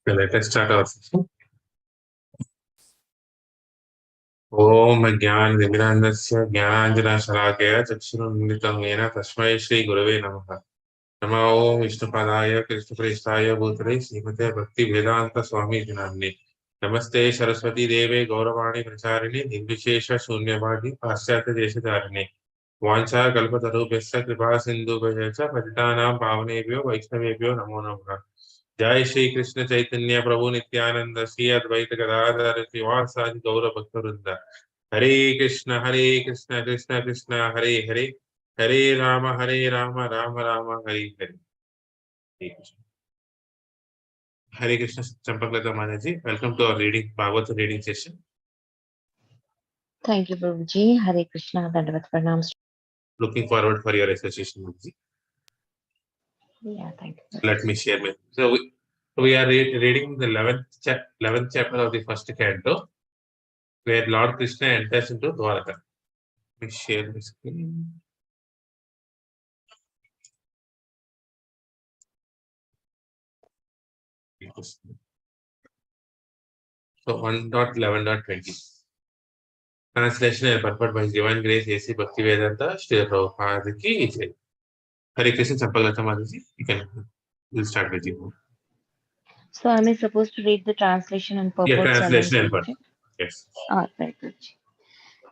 Let us start our session. ओम ज्ञानतिमिरान्धस्य ज्ञानाञ्जनशलाकया चक्षुरुन्मिलितं येन तस्मै श्रीगुरवे नमः। नमो ओम विष्णुपादाय कृष्णप्रेष्ठाय भूतले श्रीमते भक्तिवेदान्तस्वामिति नाम्ने। नमस्ते सरस्वती देवे गौरवाणी प्रचारिणे निर्विशेष शून्यवादी पाश्चात्यदेशधारिणे। वाञ्छाकल्पतरुभ्यश्च कृपा सिन्धुभ्यश्च पतितानां पावनेभ्यो वैष्णवेभ्यो नमो नमः। जय श्री कृष्ण चैतन्य प्रभु नित्यानंद श्री अद्वैत गदाधर श्रीवासादि गौर भक्तवृंद। हरे कृष्ण कृष्ण कृष्ण हरे हरे, हरे Ram Ram Ram Hare Hare. Hare Krishna, Champaklata Manaji. Welcome to our Bhagavad reading session. Thank you, Prabhuji. Hare Krishna, Dandavat Pranam. Looking forward for your association, Prabhuji. Yeah, thank you. Let me share my. So we are reading the 11th chapter of the first canto, where Lord Krishna enters into Dvaraka. Let me share my screen. So 1.11.20. Translation and purport by His Divine Grace A.C. Bhaktivedanta Srila Prabhupada ki jai. Hare Krishna, Champaklata Mataji. We'll start with you. So am I supposed to read the translation and purport? Yeah, translation and purport. Yes. Right, Prabhuji.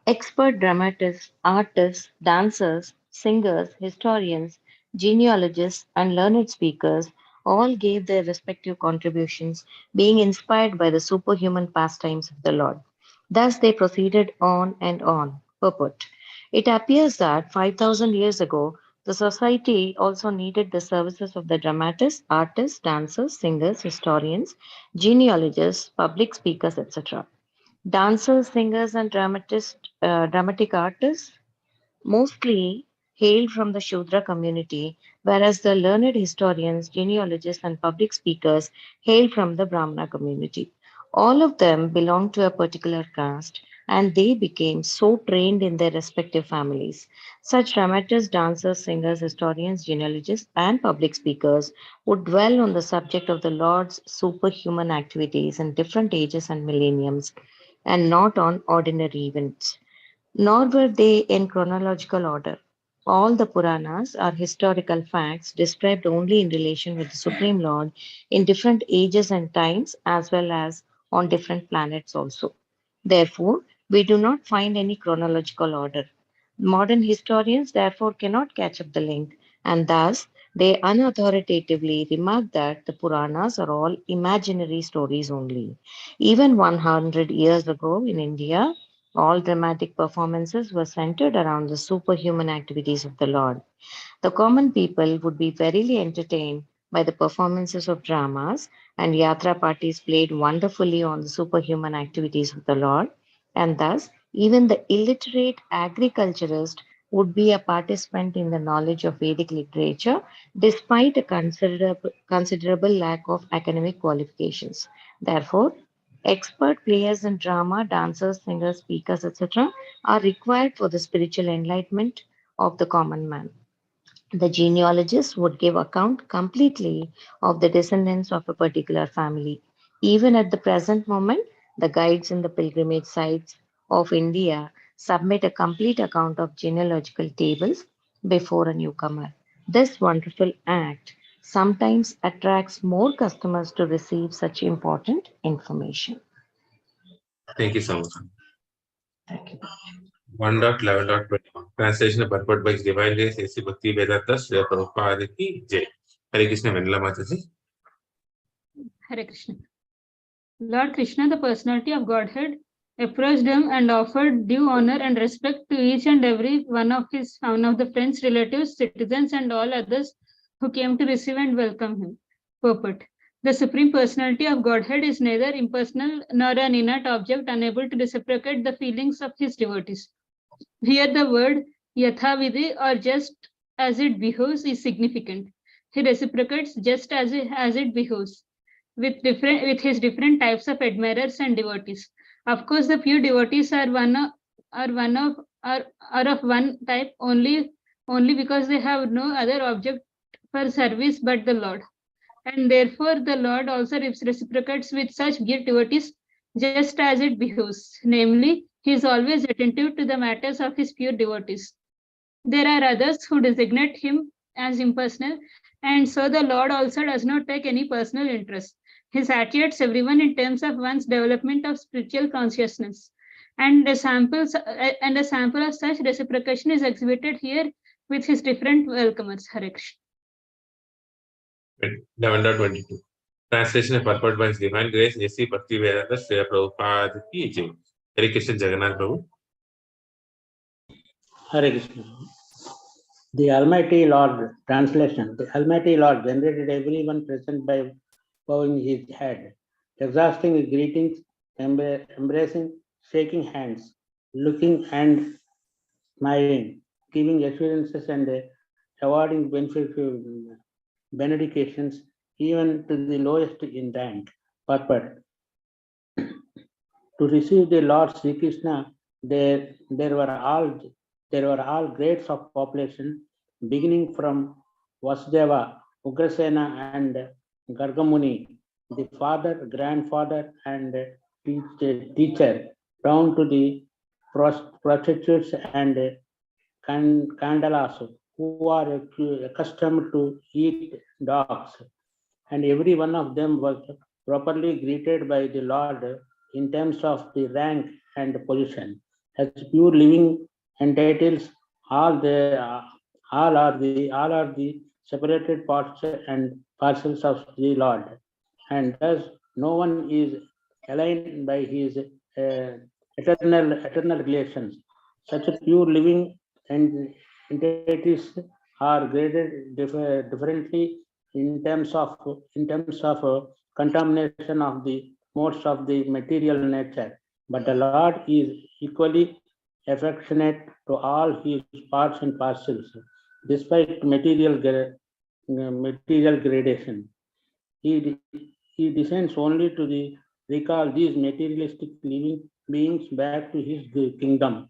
Expert dramatists, artists, dancers, singers, historians, genealogists, and learned speakers all gave their respective contributions, being inspired by the superhuman pastimes of the Lord. Thus they proceeded on and on. Purport. It appears that 5,000 years ago, the society also needed the services of the dramatists, artists, dancers, singers, historians, genealogists, public speakers, etc. Dancers, singers, and dramatic artists mostly hailed from the Shudra community, whereas the learned historians, genealogists, and public speakers hailed from the Brahmana community. All of them belonged to a particular caste, and they became so trained in their respective families. Such dramatists, dancers, singers, historians, genealogists, and public speakers would dwell on the subject of the Lord's superhuman activities in different ages and millenniums, and not on ordinary events. Nor were they in chronological order. All the Puranas are historical facts described only in relation with the Supreme Lord in different ages and times, as well as on different planets also. Therefore, we do not find any chronological order. Modern historians therefore cannot catch up the link, and thus they unauthoritatively remark that the Puranas are all imaginary stories only. Even 100 years ago in India, all dramatic performances were centered around the superhuman activities of the Lord. The common people would be verily entertained by the performances of dramas, and yatra parties played wonderfully on the superhuman activities of the Lord, and thus even the illiterate agriculturist would be a participant in the knowledge of Vedic literature despite a considerable lack of academic qualifications. Therefore, expert players in drama, dancers, singers, speakers, etc., are required for the spiritual enlightenment of the common man. The genealogist would give account completely of the descendants of a particular family. Even at the present moment, the guides in the pilgrimage sites of India submit a complete account of genealogical tables before a newcomer. This wonderful act sometimes attracts more customers to receive such important information. Thank you so much. Thank you. 1.11.21. Translation and purport by His Divine Grace A.C. Bhaktivedanta Srila Prabhupada ki jai. Hare Krishna, Vendala Mataji. Hare Krishna. Lord Krishna, the personality of Godhead, approached him and offered due honor and respect to each and every one of the friends, relatives, citizens, and all others who came to receive and welcome him. Purport. The Supreme Personality of Godhead is neither impersonal nor an inert object unable to reciprocate the feelings of his devotees. Here the word yathavidi, or just as it behoves, is significant. He reciprocates just as it behoves. with his different types of admirers and devotees. Of course, the pure devotees are of one type only because they have no other object for service but the Lord. And therefore the Lord also reciprocates with such pure devotees just as it behoves. Namely, he is always attentive to the matters of his pure devotees. There are others who designate him as impersonal, and so the Lord also does not take any personal interest. He satiates everyone in terms of one's development of spiritual consciousness. And a sample of such reciprocation is exhibited here with his different welcomers. Hare Krishna. 11.22. Translation and purport by His Divine Grace A.C. Bhaktivedanta Srila Prabhupada Ki Jai. Hare Krishna Jagannath Prabhu. Hare Krishna. The Almighty Lord, translation. The Almighty Lord generated everyone present by bowing his head, exhausting his greetings, embracing, shaking hands, looking and smiling, giving assurances and awarding benedications even to the lowest in rank. Purport. To receive the Lord Sri Krishna, there were all grades of population, beginning from Vasudeva, Ugrasena, and Gargamuni, the father, grandfather, and teacher, down to the prostitutes and Kandalas, who are accustomed to eat dogs, and every one of them was properly greeted by the Lord in terms of the rank and position. As pure living entities, all are the separated parts and parcels of the Lord, and thus no one is aligned by his eternal relations. Such a pure living entities are graded differently in terms of contamination of the modes of the material nature, but the Lord is equally affectionate to all his parts and parcels, despite material gradation. He descends only to recall these materialistic living beings back to his kingdom,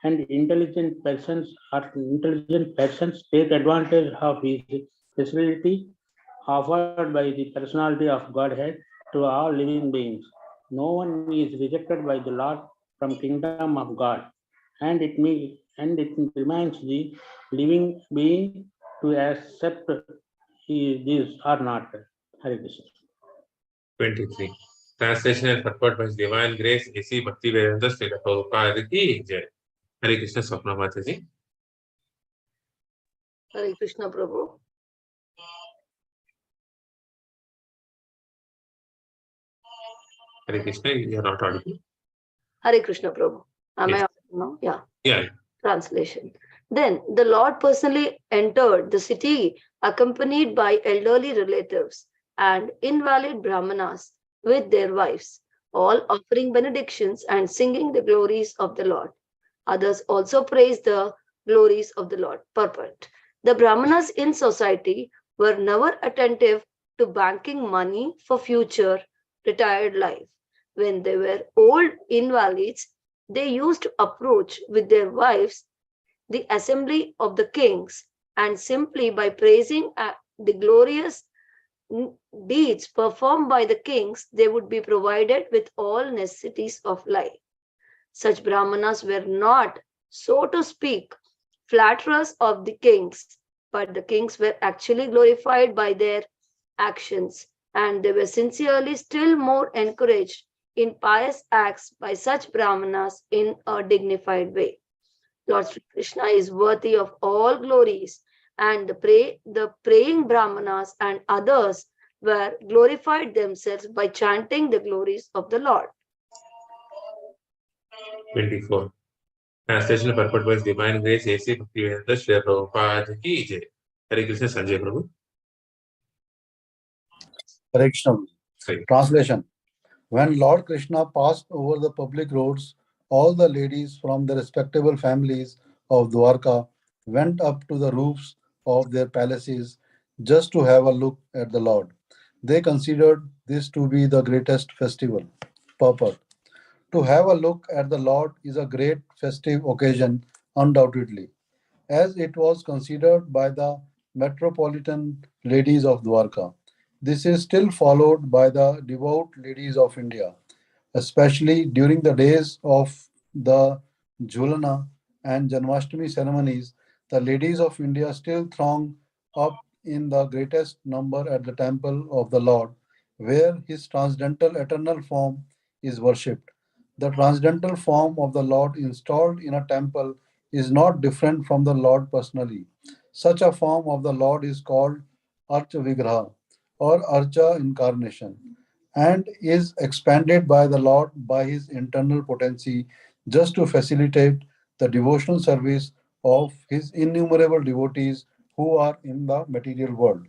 and intelligent persons take advantage of his facility offered by the personality of Godhead to all living beings. No one is rejected by the Lord from kingdom of God, and it reminds the living being to accept these or not. Hare Krishna. 23. Translation and purport by His Divine Grace A.C. Bhaktivedanta Srila Prabhupada Ki Jai. Hare Krishna Swapna Mataji. Hare Krishna Prabhu. Hare Krishna, you are not audible. Hare Krishna Prabhu. Am Yes. I audible now? Yeah. Yeah. Translation. Then the Lord personally entered the city accompanied by elderly relatives and invalid brahmanas with their wives, all offering benedictions and singing the glories of the Lord. Others also praised the glories of the Lord. Purport. The brahmanas in society were never attentive to banking money for future retired life. When they were old invalids, they used to approach with their wives the assembly of the kings, and simply by praising the glorious deeds performed by the kings, they would be provided with all necessities of life. Such brahmanas were not, so to speak, flatterers of the kings, but the kings were actually glorified by their actions, and they were sincerely still more encouraged in pious acts by such brahmanas in a dignified way. Lord Sri Krishna is worthy of all glories, and the praying brahmanas and others were glorified themselves by chanting the glories of the Lord. 24. Translation and purport by His Divine Grace A.C. Bhaktivedanta Srila Prabhupada Ki Jai. Hare Krishna Sanjay Prabhu. Hare Krishna. Sorry. Translation. When Lord Krishna passed over the public roads, all the ladies from the respectable families of Dvaraka went up to the roofs of their palaces just to have a look at the Lord. They considered this to be the greatest festival. Purport. To have a look at the Lord is a great festive occasion, undoubtedly, as it was considered by the metropolitan ladies of Dvaraka. This is still followed by the devout ladies of India, especially during the days of the Jhulana and Janmashtami ceremonies. The ladies of India still throng up in the greatest number at the temple of the Lord, where his transcendental eternal form is worshipped. The transcendental form of the Lord installed in a temple is not different from the Lord personally. Such a form of the Lord is called Archa Vigraha or Archa Incarnation and is expanded by the Lord by his internal potency just to facilitate the devotional service of his innumerable devotees who are in the material world.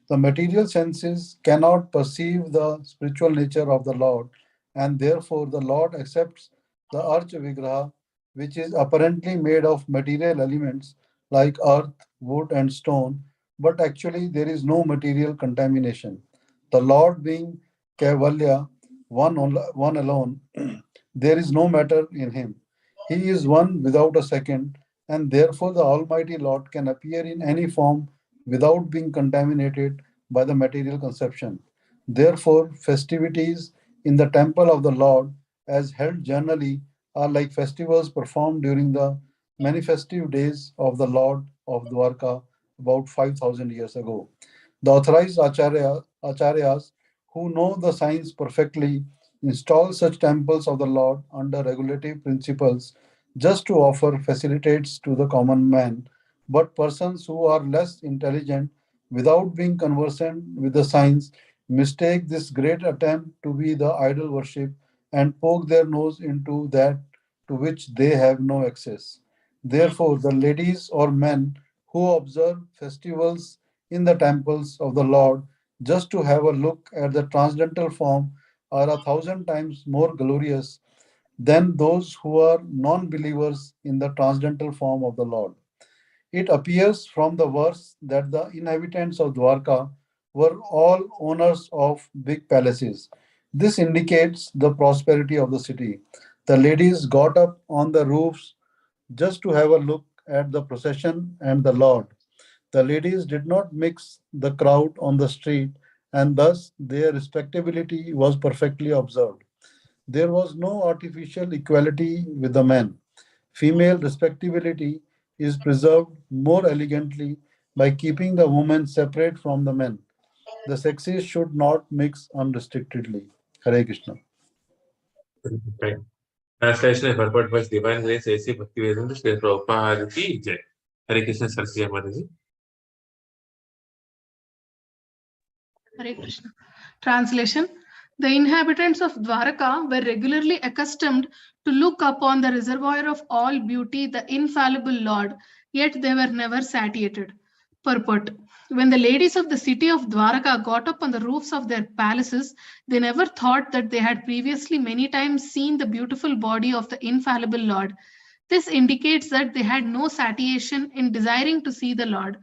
The material senses cannot perceive the spiritual nature of the Lord, and therefore the Lord accepts the Archa Vigraha, which is apparently made of material elements like earth, wood, and stone, but actually there is no material contamination. The Lord being Kaivalya, one alone, there is no matter in him. He is one without a second, and therefore the Almighty Lord can appear in any form without being contaminated by the material conception. Therefore, festivities in the temple of the Lord, as held generally, are like festivals performed during the many festive days of the Lord of Dwarka about 5,000 years ago. The authorized acharyas who know the science perfectly install such temples of the Lord under regulative principles just to offer facilitates to the common man, but persons who are less intelligent without being conversant with the science mistake this great attempt to be the idol worship and poke their nose into that to which they have no access. Therefore, the ladies or men who observe festivals in the temples of the Lord just to have a look at the transcendental form are 1,000 times more glorious than those who are non believers in the transcendental form of the Lord. It appears from the verse that the inhabitants of Dwarka were all owners of big palaces. This indicates the prosperity of the city. The ladies got up on the roofs just to have a look at the procession and the Lord. The ladies did not mix the crowd on the street, and thus their respectability was perfectly observed. There was no artificial equality with the men. Female respectability is preserved more elegantly by keeping the women separate from the men. The sexes should not mix unrestrictedly. Hare Krishna. Right. Translation is purport by Divine Grace A.C. Bhaktivedanta Sri Prabhupada Ki Jai. Hare Krishna Saraswati Mataji. Hare Krishna. Translation. The inhabitants of Dvaraka were regularly accustomed to look upon the reservoir of all beauty, the infallible Lord, yet they were never satiated. Purport. When the ladies of the city of Dvaraka got up on the roofs of their palaces, they never thought that they had previously many times seen the beautiful body of the infallible Lord. This indicates that they had no satiation in desiring to see the Lord.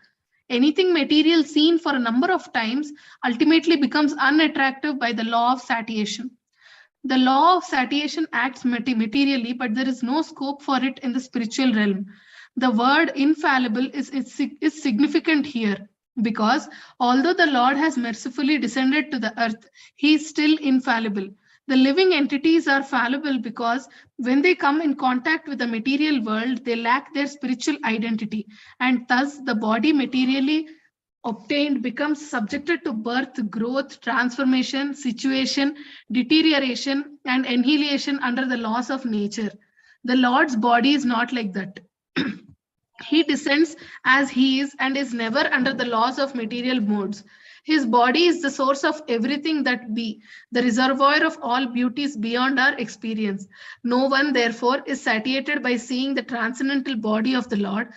Anything material seen for a number of times ultimately becomes unattractive by the law of satiation. The law of satiation acts materially, but there is no scope for it in the spiritual realm. The word infallible is significant here because although the Lord has mercifully descended to the earth, he is still infallible. The living entities are fallible because when they come in contact with the material world, they lack their spiritual identity, and thus the body materially obtained becomes subjected to birth, growth, transformation, situation, deterioration, and annihilation under the laws of nature. The Lord's body is not like that. He descends as he is and is never under the laws of material modes. His body is the source of everything that be, the reservoir of all beauties beyond our experience. No one, therefore, is satiated by seeing the transcendental body of the Lord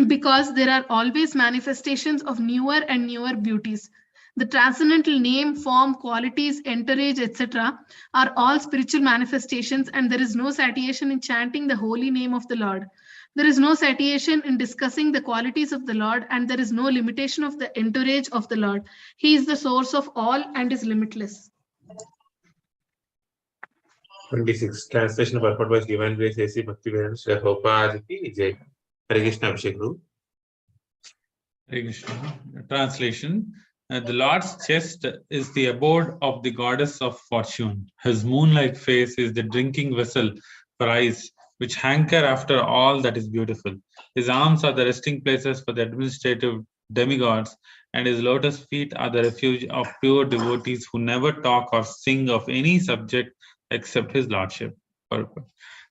because there are always manifestations of newer and newer beauties. The transcendental name, form, qualities, entourage, etc., are all spiritual manifestations, and there is no satiation in chanting the holy name of the Lord. There is no satiation in discussing the qualities of the Lord, and there is no limitation of the entourage of the Lord. He is the source of all and is limitless. 26. Translation purport by Divine Grace A.C. Bhaktivedanta Srila Prabhupada Ki Jai. Hare Krishna Abhishek Guru. Hare Krishna. Translation. The Lord's chest is the abode of the goddess of fortune. His moon-like face is the drinking vessel for eyes, which hanker after all that is beautiful. His arms are the resting places for the administrative demigods, and his lotus feet are the refuge of pure devotees who never talk or sing of any subject except his lordship.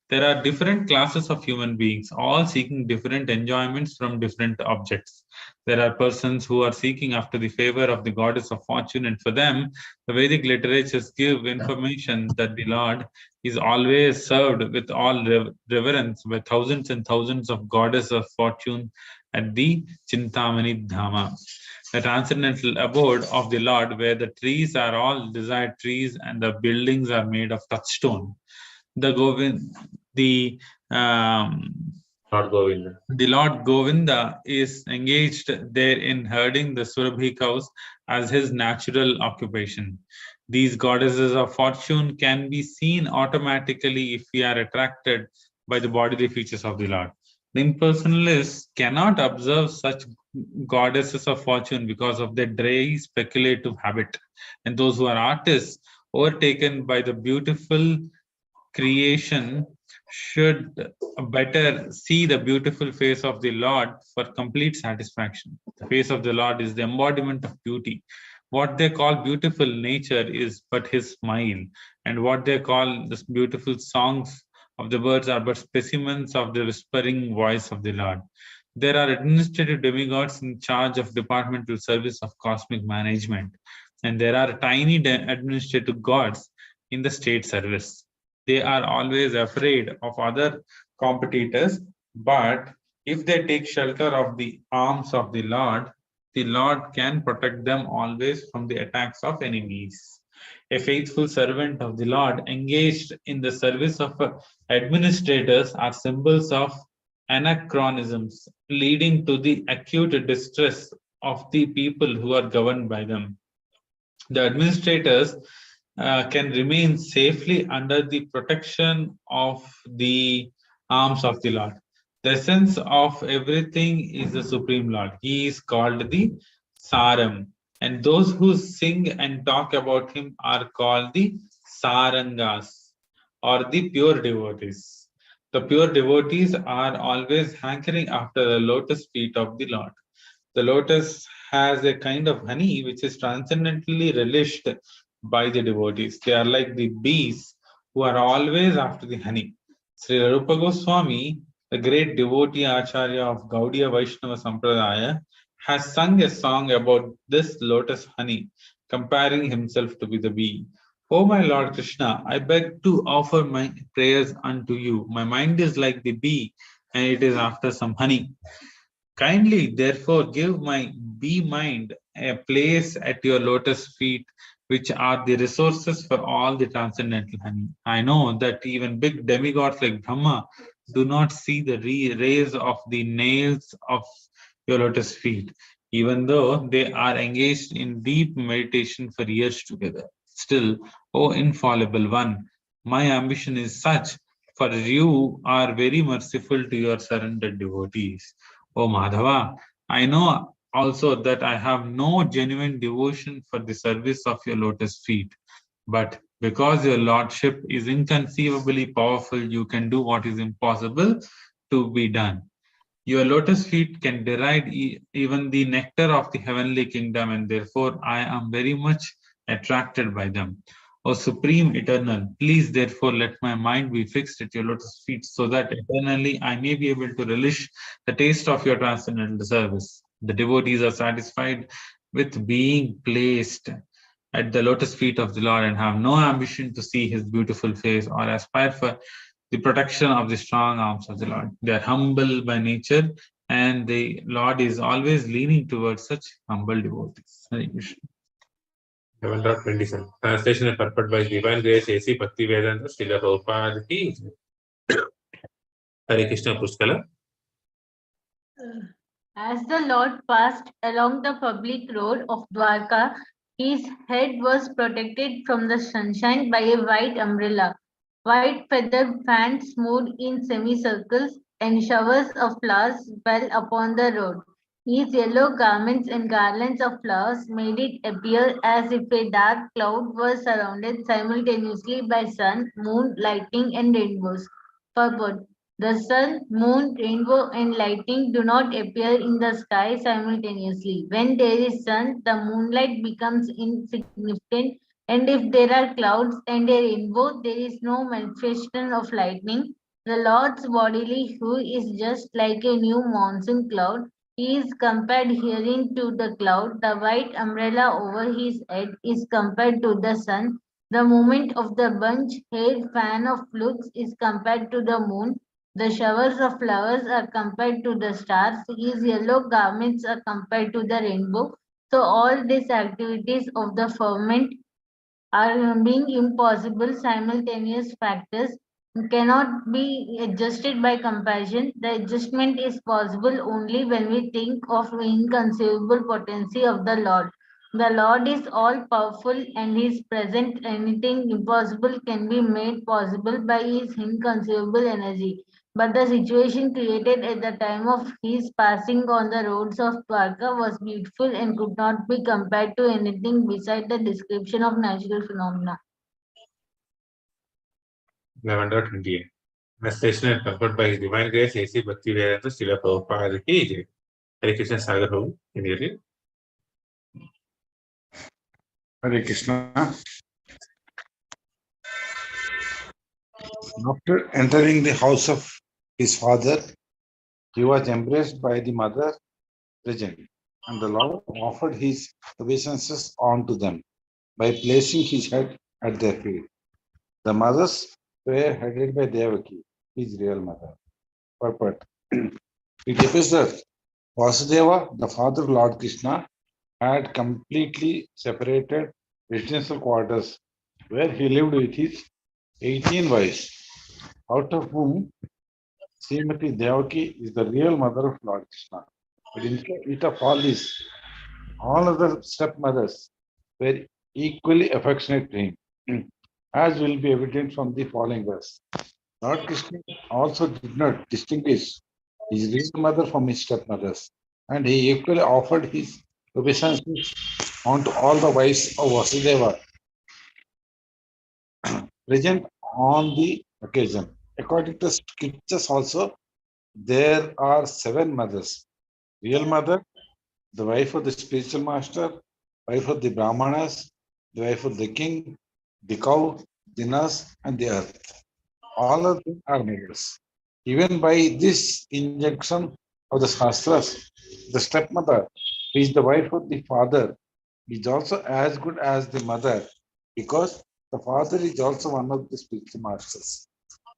There are different classes of human beings, all seeking different enjoyments from different objects. There are persons who are seeking after the favor of the goddess of fortune, and for them, the Vedic literatures give information that the Lord is always served with all reverence by thousands and thousands of goddesses of fortune at the Chintamani Dhama, the transcendental abode of the Lord, where the trees are all desired trees and the buildings are made of touchstone. The Lord Govinda is engaged there in herding the Surabhi cows as his natural occupation. These goddesses of fortune can be seen automatically if we are attracted by the bodily features of the Lord. The impersonalists cannot observe such goddesses of fortune because of their dry speculative habit, and those who are artists overtaken by the beautiful creation should better see the beautiful face of the Lord for complete satisfaction. The face of the Lord is the embodiment of beauty. What they call beautiful nature is but his smile, and what they call the beautiful songs of the birds are but specimens of the whispering voice of the Lord. There are administrative demigods in charge of departmental service of cosmic management, and there are tiny administrative gods in the state service. They are always afraid of other competitors, but if they take shelter of the arms of the Lord can protect them always from the attacks of enemies. A faithful servant of the Lord engaged in the service of administrators are symbols of anachronisms, leading to the acute distress of the people who are governed by them. The administrators can remain safely under the protection of the arms of the Lord. The essence of everything is the Supreme Lord. He is called the Saram, and those who sing and talk about him are called the Sarangas, or the pure devotees. The pure devotees are always hankering after the lotus feet of the Lord. The lotus has a kind of honey which is transcendently relished by the devotees. They are like the bees who are always after the honey. Sri Rupa Goswami, the great devotee Acharya of Gaudiya Vaishnava Sampradaya, has sung a song about this lotus honey, comparing himself to be the bee. O my Lord Krishna, I beg to offer my prayers unto you. My mind is like the bee, and it is after some honey. Kindly, therefore, give my bee mind a place at your lotus feet, which are the resources for all the transcendental honey. I know that even big demigods like Brahma do not see the rays of the nails of your lotus feet, even though they are engaged in deep meditation for years together. Still, O infallible one, my ambition is such, for you are very merciful to your surrendered devotees. O Madhava, I know also that I have no genuine devotion for the service of your lotus feet, but because your lordship is inconceivably powerful, you can do what is impossible to be done. Your lotus feet can deride even the nectar of the heavenly kingdom, and therefore I am very much attracted by them. O Supreme Eternal, please therefore let my mind be fixed at your lotus feet, so that eternally I may be able to relish the taste of your transcendental service. The devotees are satisfied with being placed at the lotus feet of the Lord and have no ambition to see his beautiful face or aspire for the protection of the strong arms of the Lord. They are humble by nature, and the Lord is always leaning towards such humble devotees. Hare Krishna. 11.27. Translation and purport by Divine Grace A.C. Bhaktivedanta Srila Prabhupada Ki Jai. Hare Krishna Pushkala. As the Lord passed along the public road of Dwarka, his head was protected from the sunshine by a white umbrella. White feathered fans moved in semicircles, and showers of flowers fell upon the road. His yellow garments and garlands of flowers made it appear as if a dark cloud was surrounded simultaneously by sun, moon, lightning, and rainbows. Purport: the sun, moon, rainbow, and lightning do not appear in the sky simultaneously. When there is sun, the moonlight becomes insignificant, and if there are clouds and a rainbow, there is no manifestation of lightning. The Lord's bodily hue is just like a new monsoon cloud. He is compared herein to the cloud. The white umbrella over his head is compared to the sun. The movement of the bunch-haired fan of flutes is compared to the moon. The showers of flowers are compared to the stars. His yellow garments are compared to the rainbow. So all these activities of the firmament are being impossible simultaneous factors cannot be adjusted by comparison. The adjustment is possible only when we think of the inconceivable potency of the Lord. The Lord is all powerful and His present. Anything impossible can be made possible by His inconceivable energy. But the situation created at the time of his passing on the roads of Dwarka was beautiful and could not be compared to anything beside the description of natural phenomena. 11.28. Translation and comfort by His Divine Grace, A.C. Bhaktivedanta Srila Prabhupada ki jai. Hare Krishna Sagar Prabhu, immediately. Hare Krishna. After entering the house of his father, he was embraced by the mother present, and the Lord offered his obeisances on to them by placing his head at their feet. The mothers were headed by Devaki, his real mother. Purport. It appears that Vasudeva, the father of Lord Krishna, had completely separated residential quarters where he lived with his 18 wives, out of whom Srimati Devaki is the real mother of Lord Krishna. But instead of all this, all other stepmothers were equally affectionate to him, as will be evident from the following verse. Lord Krishna also did not distinguish his real mother from his stepmothers, and he equally offered his obeisances onto all the wives of Vasudeva present on the occasion. According to scriptures also, there are 7 mothers. Real mother, the wife of the spiritual master, wife of the brahmanas, the wife of the king, the cow, the nurse, and the earth. All of them are mothers. Even by this injunction of the Shastras, the stepmother, who is the wife of the father, is also as good as the mother, because the father is also one of the spiritual masters.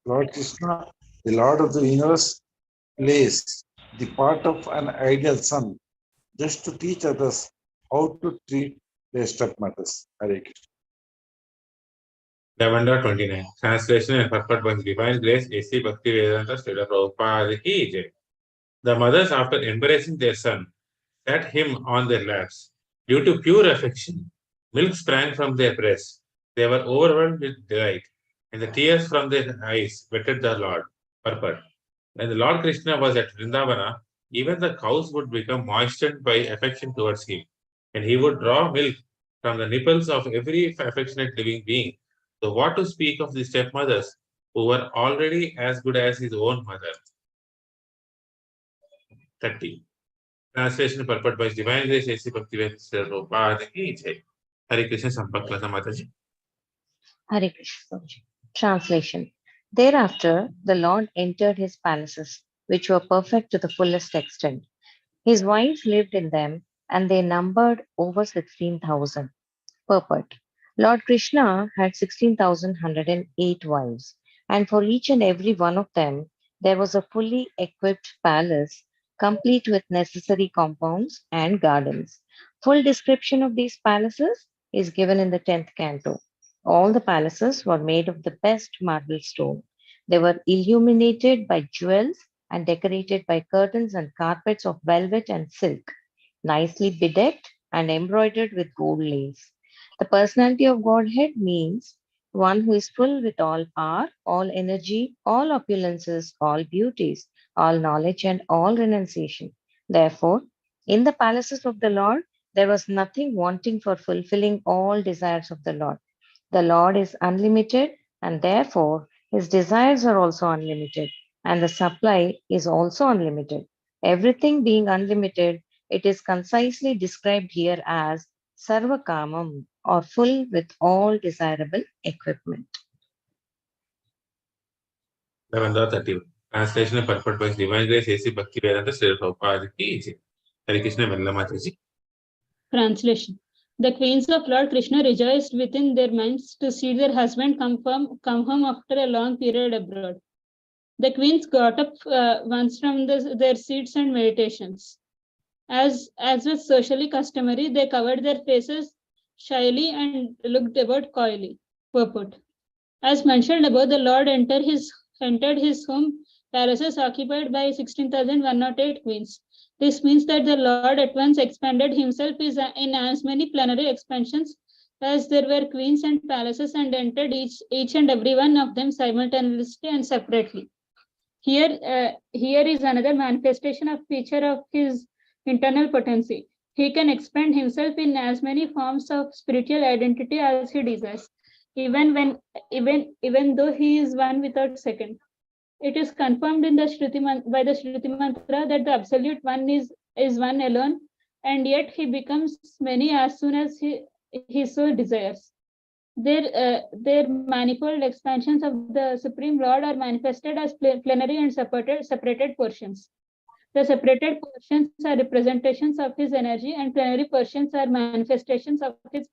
Lord Krishna, the Lord of the universe, plays the part of an ideal son just to teach others how to treat their stepmothers. Hare Krishna. 11.29. Translation and purport by His Divine Grace, A.C. Bhaktivedanta Srila Prabhupada ki jai. The mothers, after embracing their son, sat him on their laps. Due to pure affection, milk sprang from their breasts. They were overwhelmed with delight, and the tears from their eyes wetted the Lord. Purport. When the Lord Krishna was at Vrindavana, even the cows would become moistened by affection towards him, and he would draw milk from the nipples of every affectionate living being. So, what to speak of the stepmothers who were already as good as his own mother? 30. Translation purport by His Divine Grace, A.C. Bhaktivedanta Prabhupada ki jai. Hare Krishna Sampaklata Mataji. Hare Krishna. Translation. Thereafter, the Lord entered his palaces, which were perfect to the fullest extent. His wives lived in them, and they numbered over 16,000. Purport. Lord Krishna had 16,108 wives, and for each and every one of them, there was a fully equipped palace, complete with necessary compounds and gardens. Full description of these palaces is given in the 10th canto. All the palaces were made of the best marble stone. They were illuminated by jewels and decorated by curtains and carpets of velvet and silk, nicely bedecked and embroidered with gold lace. The personality of Godhead means one who is full with all power, all energy, all opulences, all beauties, all knowledge, and all renunciation. Therefore, in the palaces of the Lord, there was nothing wanting for fulfilling all desires of the Lord. The Lord is unlimited, and therefore his desires are also unlimited, and the supply is also unlimited. Everything being unlimited, it is concisely described here as Sarvakamam, or full with all desirable equipment. 11.30. Translation and purport by Divine Grace A.C. Bhakti Vedanta Sri Prabhupada ki jai. Hare Krishna Mella Mataji. Translation. The queens of Lord Krishna rejoiced within their minds to see their husband come home after a long period abroad. The queens got up once from their seats and meditations. As was socially customary, they covered their faces shyly and looked about coyly. Purport. As mentioned above, the Lord entered his home palaces occupied by 16,108 queens. This means that the Lord at once expanded himself in as many plenary expansions as there were queens and palaces, and entered each and every one of them simultaneously and separately. Here is another manifestation of feature of his internal potency. He can expand himself in as many forms of spiritual identity as he desires, even though he is one without second. It is confirmed in the by the Shruti mantra that the absolute one is one alone, and yet he becomes many as soon as he so desires. Their manifold expansions of the Supreme Lord are manifested as plenary and separated portions. The separated portions are representations of his energy, and plenary portions are manifestations of his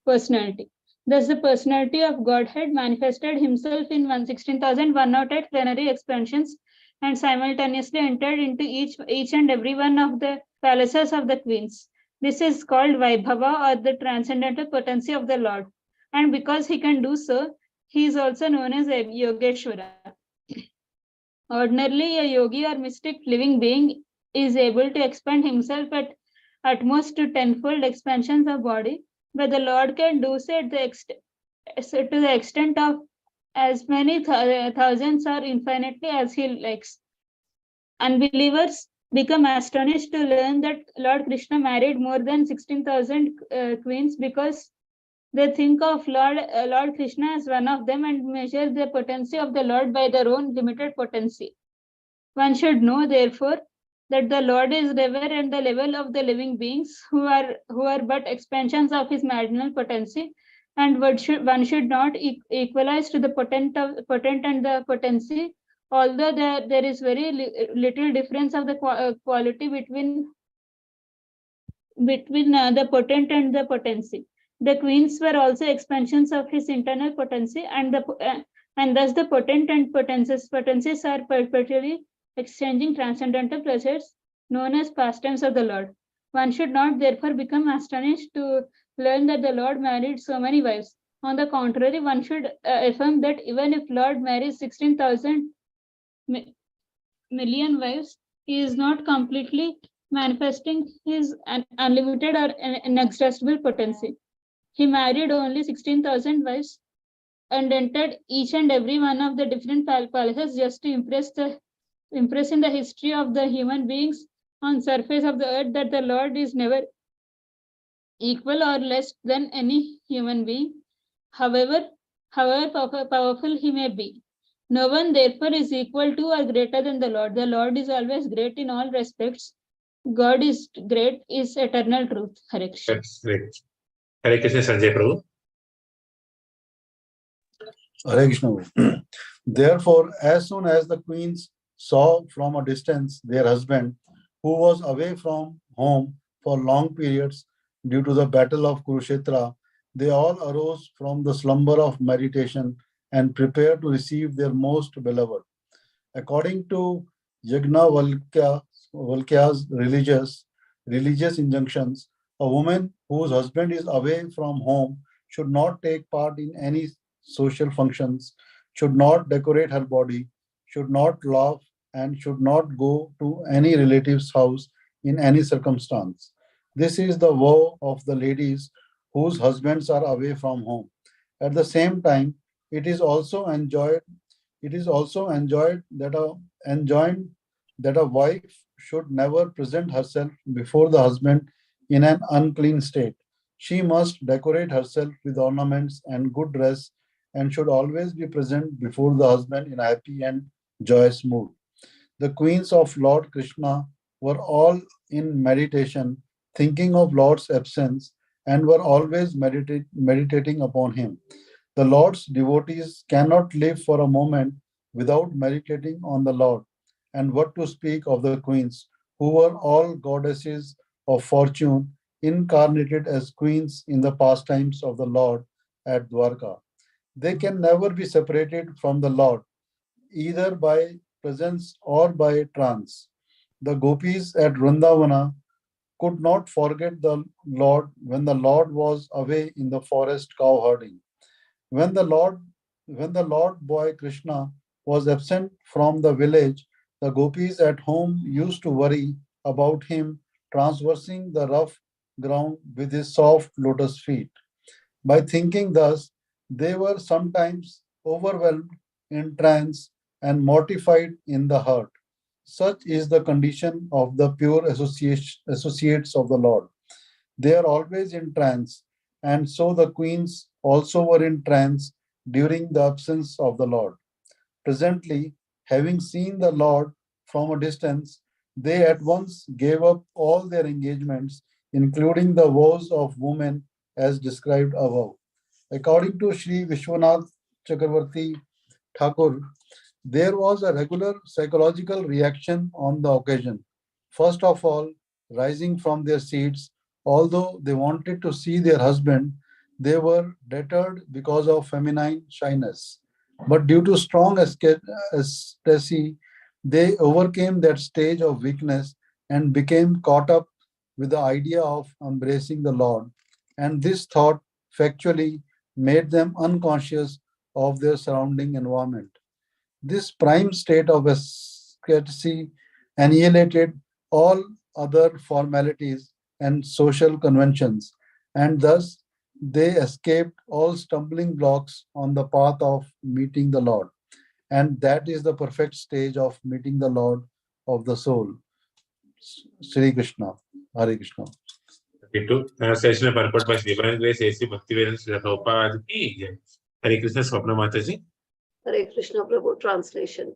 personality. Thus, the personality of Godhead manifested himself in 16,108 plenary expansions and simultaneously entered into each and every one of the palaces of the queens. This is called Vaibhava, or the transcendental potency of the Lord. And because he can do so, he is also known as a Yogeshwara. Ordinarily, a yogi or mystic living being is able to expand himself at most to tenfold expansions of body, but the Lord can do so to the extent of as many thousands or infinitely as he likes. Unbelievers become astonished to learn that Lord Krishna married more than 16,000 queens, because they think of Lord Krishna as one of them and measure the potency of the Lord by their own limited potency. One should know, therefore, that the Lord is never at the level of the living beings who are but expansions of his marginal potency, and one should not equalize to the potent and the potency, although there is very little difference of the quality between the potent and the potency. The queens were also expansions of his internal potency, and thus the potent and potencies are perpetually exchanging transcendental pleasures known as pastimes of the Lord. One should not therefore become astonished to learn that the Lord married so many wives. On the contrary, one should affirm that even if Lord marries 16,000 million wives, he is not completely manifesting his unlimited or inexhaustible potency. He married only 16,000 wives and entered each and every one of the different palaces just to impress in the history of the human beings on surface of the earth that the Lord is never equal or less than any human being, however powerful he may be. No one therefore is equal to or greater than the Lord. The Lord is always great in all respects. God is great is eternal truth. Hare Krishna. That's great. Hare Krishna Sanjay Prabhu. Hare Krishna. Therefore, as soon as the queens saw from a distance their husband, who was away from home for long periods due to the battle of Kurukshetra, they all arose from the slumber of meditation and prepared to receive their most beloved. According to Valkya's religious injunctions, a woman whose husband is away from home should not take part in any social functions, should not decorate her body, should not laugh, and should not go to any relative's house in any circumstance. This is the vow of the ladies whose husbands are away from home. At the same time, it is also enjoyed that a wife should never present herself before the husband in an unclean state. She must decorate herself with ornaments and good dress and should always be present before the husband in a happy and joyous mood. The queens of Lord Krishna were all in meditation, thinking of Lord's absence, and were always meditating upon him. The Lord's devotees cannot live for a moment without meditating on the Lord. And what to speak of the queens, who were all goddesses of fortune, incarnated as queens in the pastimes of the Lord at Dvaraka. They can never be separated from the Lord, either by presence or by trance. The gopis at Vrindavana could not forget the Lord when the Lord was away in the forest cow herding. When the Lord, when the Lord boy Krishna was absent from the village, the gopis at home used to worry about him traversing the rough ground with his soft lotus feet. By thinking thus, they were sometimes overwhelmed in trance and mortified in the heart. Such is the condition of the pure associates of the Lord. They are always in trance, and so the queens also were in trance during the absence of the Lord. Presently, having seen the Lord from a distance, they at once gave up all their engagements, including the vows of women as described above. According to Sri Vishwanath Chakravarti Thakur, there was a regular psychological reaction on the occasion. First of all, rising from their seats, although they wanted to see their husband, they were deterred because of feminine shyness. But due to strong ecstasy, they overcame that stage of weakness and became caught up with the idea of embracing the Lord. And this thought factually made them unconscious of their surrounding environment. This prime state of ecstasy annihilated all other formalities and social conventions, and thus they escaped all stumbling blocks on the path of meeting the Lord. And that is the perfect stage of meeting the Lord of the soul. Sri Krishna, Hare Krishna. 32. Translation and purport by Divine Grace A.C. Bhaktivedanta Srila Prabhupada ki jai. Hare Krishna, Swapna Mataji. Hare Krishna Prabhu translation.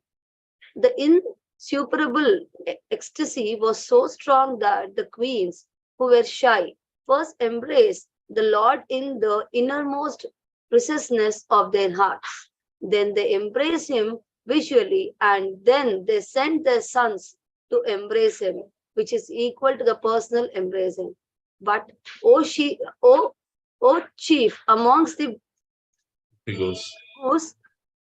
The insuperable ecstasy was so strong that the queens who were shy first embraced the Lord in the innermost recesses of their hearts. Then they embraced him visually, and then they sent their sons to embrace him, which is equal to the personal embracing. But O chief amongst the He goes.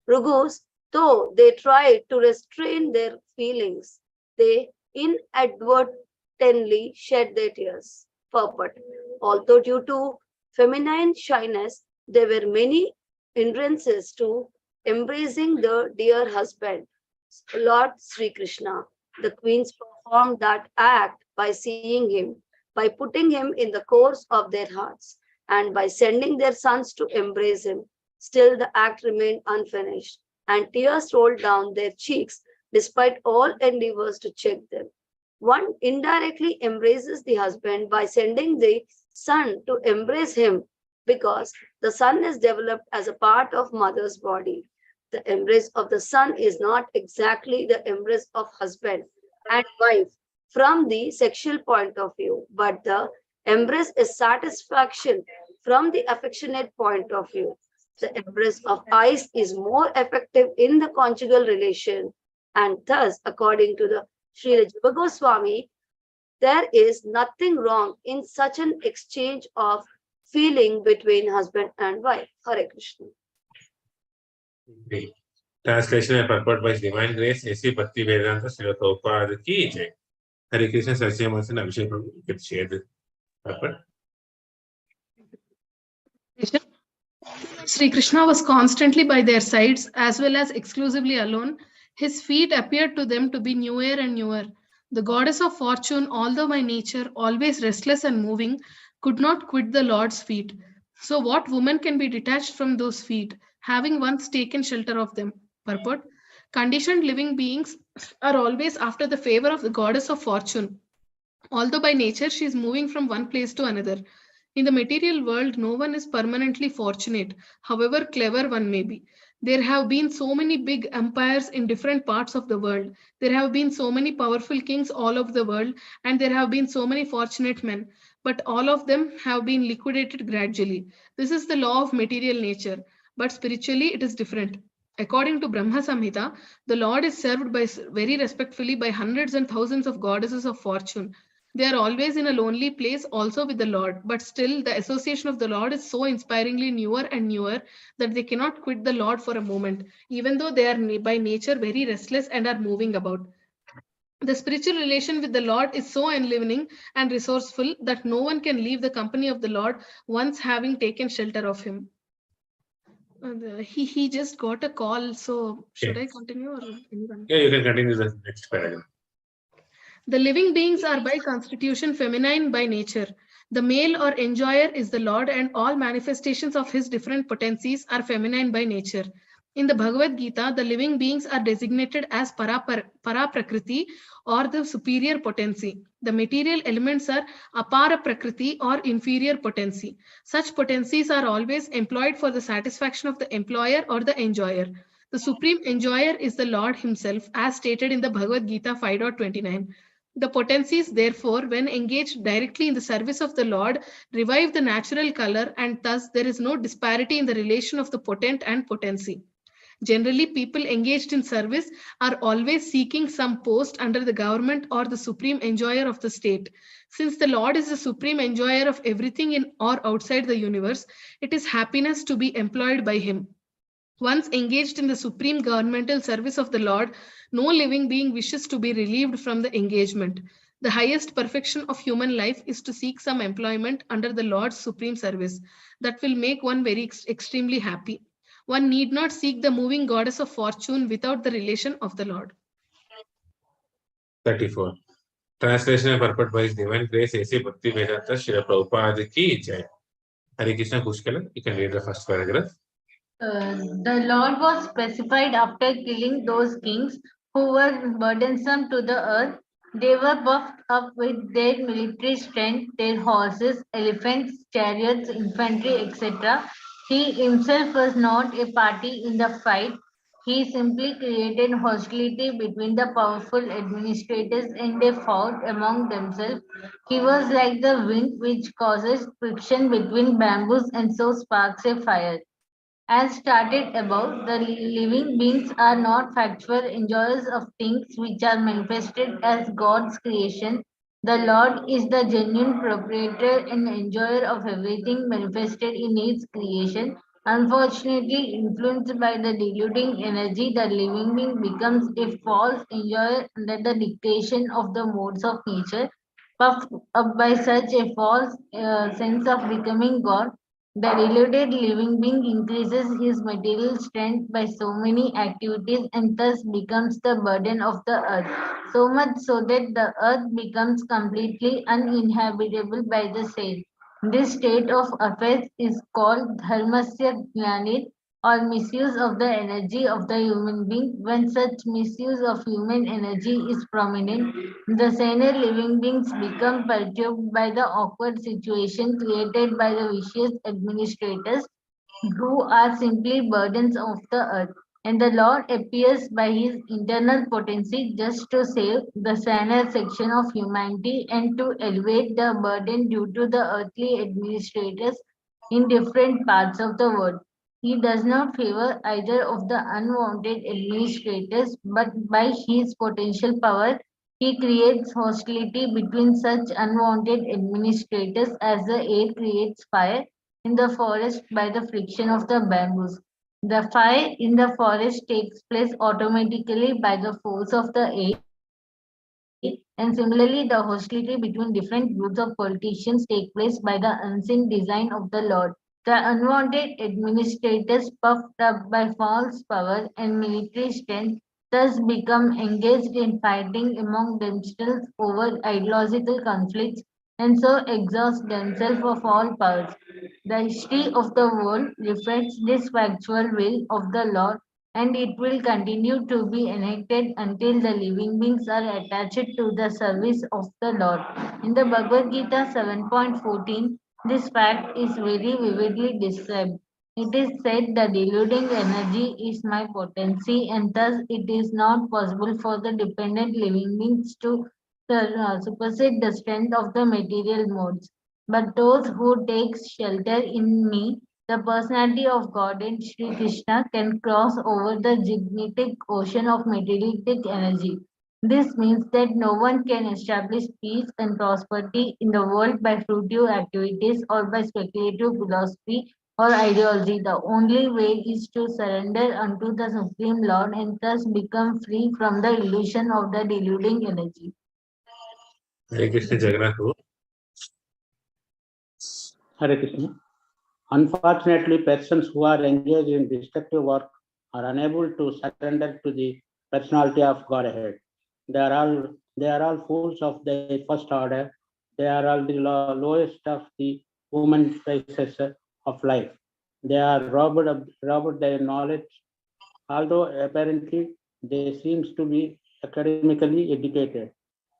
Rugus, though they tried to restrain their feelings, they inadvertently shed their tears. Purport. Although due to feminine shyness, there were many hindrances to embracing the dear husband, Lord Sri Krishna. The queens performed that act by seeing him, by putting him in the course of their hearts, and by sending their sons to embrace him. Still, the act remained unfinished, and tears rolled down their cheeks despite all endeavors to check them. One indirectly embraces the husband by sending the son to embrace him because the son is developed as a part of mother's body. The embrace of the son is not exactly the embrace of husband and wife from the sexual point of view, but the embrace is satisfaction from the affectionate point of view. The embrace of eyes is more effective in the conjugal relation, and thus, according to the Srila Jiva Goswami, there is nothing wrong in such an exchange of feeling between husband and wife. Hare Krishna. Translation and purport by Divine Grace A.C. Bhaktivedanta Srila Prabhupada ki jai. Hare Krishna, Satsyamas and Abhishek Prabhu. You can share the purport. Sri Krishna was constantly by their sides as well as exclusively alone. His feet appeared to them to be newer and newer. The goddess of fortune, although by nature always restless and moving, could not quit the Lord's feet. So, what woman can be detached from those feet, having once taken shelter of them? Purport: conditioned living beings are always after the favor of the goddess of fortune. Although by nature she is moving from one place to another. In the material world, no one is permanently fortunate, however clever one may be. There have been so many big empires in different parts of the world. There have been so many powerful kings all over the world, and there have been so many fortunate men. But all of them have been liquidated gradually. This is the law of material nature. But spiritually, it is different. According to Brahma Samhita, the Lord is served by very respectfully by hundreds and thousands of goddesses of fortune. They are always in a lonely place also with the Lord, but still the association of the Lord is so inspiringly newer and newer that they cannot quit the Lord for a moment, even though they are by nature very restless and are moving about. The spiritual relation with the Lord is so enlivening and resourceful that no one can leave the company of the Lord once having taken shelter of Him. He just got a call, so should I continue or anyone? Yeah, you can continue the next paragraph. The living beings are by constitution feminine by nature. The male or enjoyer is the Lord, and all manifestations of his different potencies are feminine by nature. In the Bhagavad Gita, the living beings are designated as Para-Prakriti or the superior potency. The material elements are Apara Prakriti or inferior potency. Such potencies are always employed for the satisfaction of the employer or the enjoyer. The supreme enjoyer is the Lord himself, as stated in the Bhagavad Gita 5.29. The potencies, therefore, when engaged directly in the service of the Lord, revive the natural color, and thus there is no disparity in the relation of the potent and potency. Generally, people engaged in service are always seeking some post under the government or the supreme enjoyer of the state. Since the Lord is the supreme enjoyer of everything in or outside the universe, it is happiness to be employed by him. Once engaged in the supreme governmental service of the Lord, no living being wishes to be relieved from the engagement. The highest perfection of human life is to seek some employment under the Lord's supreme service that will make one very extremely happy. One need not seek the moving goddess of fortune without the relation of the Lord. 34. Translation and purport by His Divine Grace A.C. Bhakti Vedanta Srila Prabhupada Ki Jai. Hare Krishna Kushkala. You can read the first paragraph. The Lord was specified after killing those kings who were burdensome to the earth. They were puffed up with their military strength, their horses, elephants, chariots, infantry, etc. He himself was not a party in the fight. He simply created hostility between the powerful administrators and they fought among themselves. He was like the wind which causes friction between bamboos and so sparks a fire. As stated above, the living beings are not factual enjoyers of things which are manifested as God's creation. The Lord is the genuine proprietor and enjoyer of everything manifested in His creation. Unfortunately, influenced by the deluding energy, the living being becomes a false enjoyer under the dictation of the modes of nature. Puffed up by such a false sense of becoming God, the deluded living being increases his material strength by so many activities and thus becomes the burden of the earth, so much so that the earth becomes completely uninhabitable by the same. This state of affairs is called dharmasya glanit or misuse of the energy of the human being. When such misuse of human energy is prominent, the senior living beings become perturbed by the awkward situation created by the vicious administrators who are simply burdens of the earth. And the Lord appears by his internal potency just to save the saner section of humanity and to elevate the burden due to the earthly administrators in different parts of the world. He does not favor either of the unwanted administrators, but by his potential power, he creates hostility between such unwanted administrators as the air creates fire in the forest by the friction of the bamboos. The fire in the forest takes place automatically by the force of the air, and similarly, the hostility between different groups of politicians take place by the unseen design of the Lord. The unwanted administrators, puffed up by false power and military strength, thus become engaged in fighting among themselves over ideological conflicts and so exhaust themselves of all powers. The history of the world reflects this factual will of the Lord, and it will continue to be enacted until the living beings are attached to the service of the Lord. In the Bhagavad Gita 7.14, this fact is very vividly described. It is said the deluding energy is my potency, and thus it is not possible for the dependent living beings to supersede the strength of the material modes. But those who take shelter in me, the personality of God and Sri Krishna, can cross over the gigantic ocean of materialistic energy. This means that no one can establish peace and prosperity in the world by fruitive activities or by speculative philosophy or ideology. The only way is to surrender unto the Supreme Lord and thus become free from the illusion of the deluding energy. Hare Krishna Jagannath. Hare Krishna. Unfortunately, persons who are engaged in destructive work are unable to surrender to the personality of Godhead. They are all fools of the first order. They are all the lowest of the human races of life. They are robbed their knowledge, although apparently they seems to be academically educated.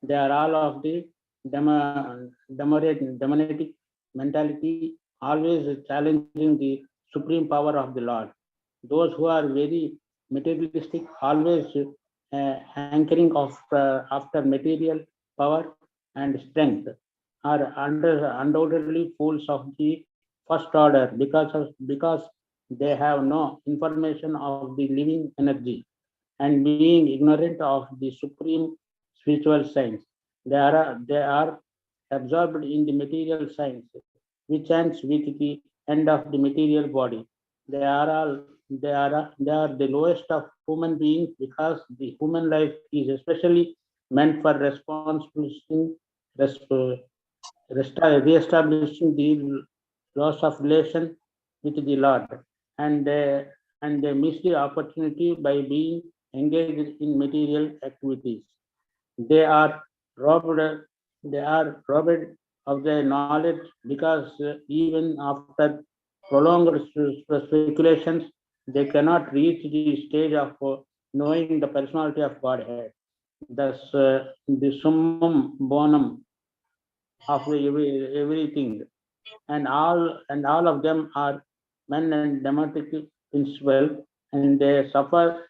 They are all of the demonic mentality, always challenging the supreme power of the Lord. Those who are very materialistic, always hankering after material power and strength, are undoubtedly fools of the first order because they have no information of the living energy and being ignorant of the supreme spiritual science. They are absorbed in the material science, which ends with the end of the material body. They are the lowest of human beings because the human life is especially meant for re-establishing the loss of relation with the Lord, and they miss the opportunity by being engaged in material activities. They are robbed. They are robbed of their knowledge because even after prolonged speculations, they cannot reach the stage of knowing the personality of Godhead. Thus, the summum bonum of everything, and all of them are men and democratic principle, and they suffer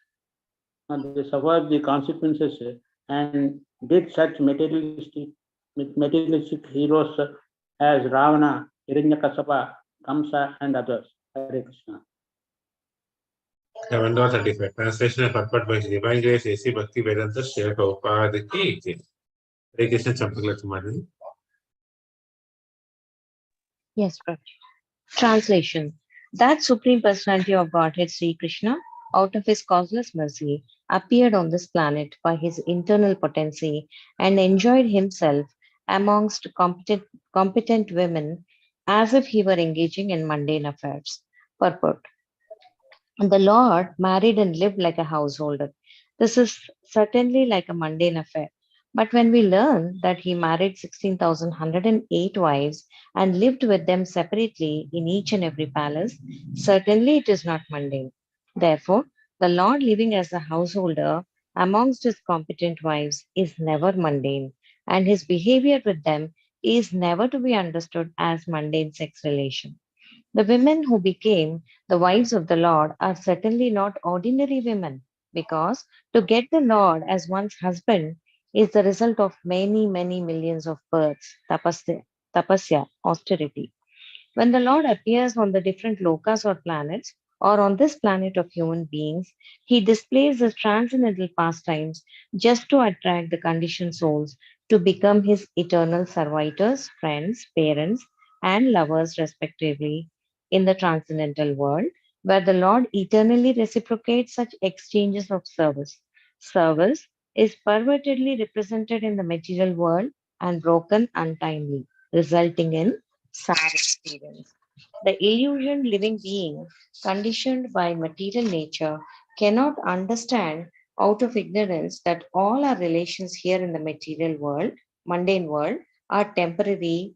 the consequences and did such materialistic heroes as Ravana, Hiranyakasapa, Kamsa, and others. Hare Krishna. 11.35 Translation and purport by His Divine Grace A.C. Bhakti Vedanta Srila Prabhupada Ki Jai. Hare Krishna Champakla Tumari. Yes, Prabhu. Translation. That Supreme Personality of Godhead, Sri Krishna, out of his causeless mercy, appeared on this planet by his internal potency and enjoyed himself amongst competent women as if he were engaging in mundane affairs. Purport. The Lord married and lived like a householder. This is certainly like a mundane affair. But when we learn that he married 16,108 wives and lived with them separately in each and every palace, certainly it is not mundane. Therefore, the Lord living as a householder amongst his competent wives is never mundane, and his behavior with them is never to be understood as mundane sex relation. The women who became the wives of the Lord are certainly not ordinary women, because to get the Lord as one's husband is the result of many, many millions of births, tapasya, austerity. When the Lord appears on the different lokas or planets, or on this planet of human beings, he displays his transcendental pastimes just to attract the conditioned souls to become his eternal servitors, friends, parents, and lovers, respectively, in the transcendental world, where the Lord eternally reciprocates such exchanges of service. Service is pervertedly represented in the material world and broken untimely, resulting in sad experience. The illusioned living being, conditioned by material nature, cannot understand out of ignorance that all our relations here in the material world, mundane world, are temporary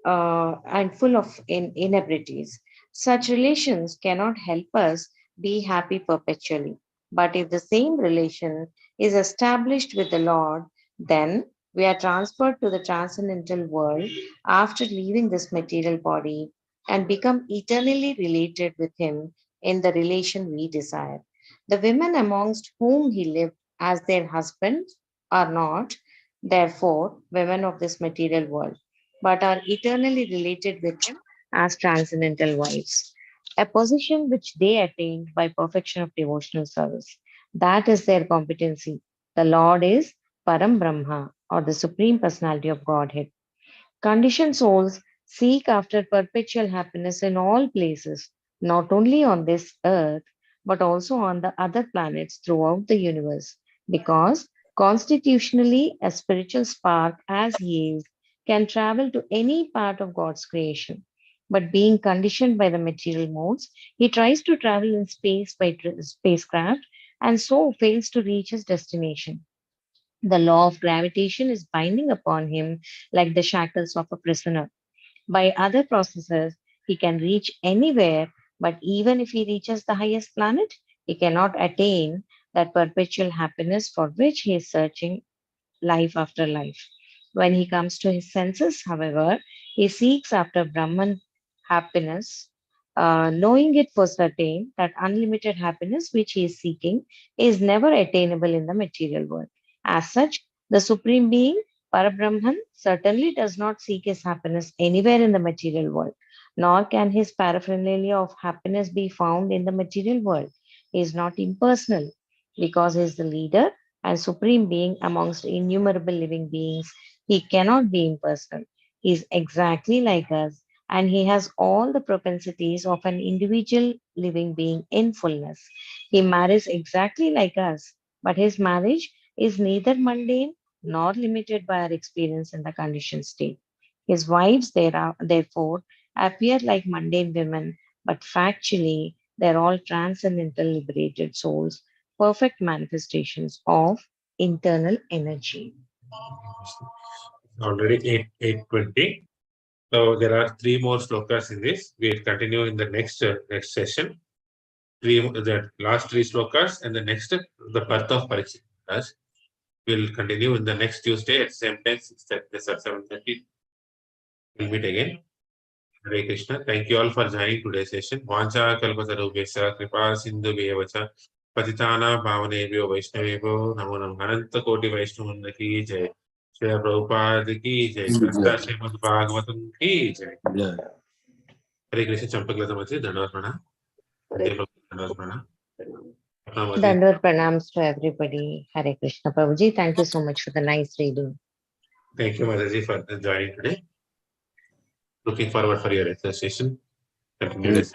and full of inabilities. Such relations cannot help us be happy perpetually. But if the same relation is established with the Lord, then we are transferred to the transcendental world after leaving this material body and become eternally related with Him in the relation we desire. The women amongst whom He lived as their husbands are not, therefore, women of this material world, but are eternally related with Him as transcendental wives, a position which they attained by perfection of devotional service. That is their competency. The Lord is Param Brahma, or the Supreme Personality of Godhead. Conditioned souls seek after perpetual happiness in all places, not only on this earth, but also on the other planets throughout the universe, because constitutionally, a spiritual spark, as he is, can travel to any part of God's creation. But being conditioned by the material modes, he tries to travel in space by spacecraft and so fails to reach his destination. The law of gravitation is binding upon him like the shackles of a prisoner. By other processes, he can reach anywhere, but even if he reaches the highest planet, he cannot attain that perpetual happiness for which he is searching life after life. When he comes to his senses, however, he seeks after Brahman happiness, knowing it for certain that unlimited happiness which he is seeking is never attainable in the material world. As such, the Supreme Being, Parabrahman, certainly does not seek his happiness anywhere in the material world, nor can his paraphernalia of happiness be found in the material world. He is not impersonal because he is the leader and supreme being amongst innumerable living beings. He cannot be impersonal. He is exactly like us, and he has all the propensities of an individual living being in fullness. He marries exactly like us, but his marriage is neither mundane nor limited by our experience in the conditioned state. His wives, therefore, appear like mundane women, but factually, they're all transcendental liberated souls, perfect manifestations of internal energy. Already 8:20. So there are three more slokas in this. We'll continue in the next session. The last three slokas and the next the birth of Parikshit. We'll continue in the next Tuesday at same time 6:30 or 7:30. We'll meet again. Hare Krishna. Thank you all for joining today's session. Vancha kalpatarubhyasya kripa sindhubhyev cha patitana bhavanebhyo vaishnavebhyo namo namaha ananta koti vaishnavanda ki jai. Shri Prabhupada ki jai. Grantha Srimad Bhagavatam ki jai. Yeah. Hare Krishna. Champaklata Mati. Dhanavad Pranam. Dhanavad Pranam. Dandar pranams to everybody. Hare Krishna. Prabhuji, thank you so much for the nice reading. Thank you, Mataji, for joining today. Looking forward for your session. Continue this.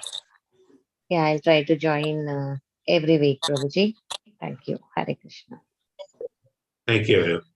Yeah, I'll try to join every week, Prabhuji. Thank you. Hare Krishna. Thank you, everyone.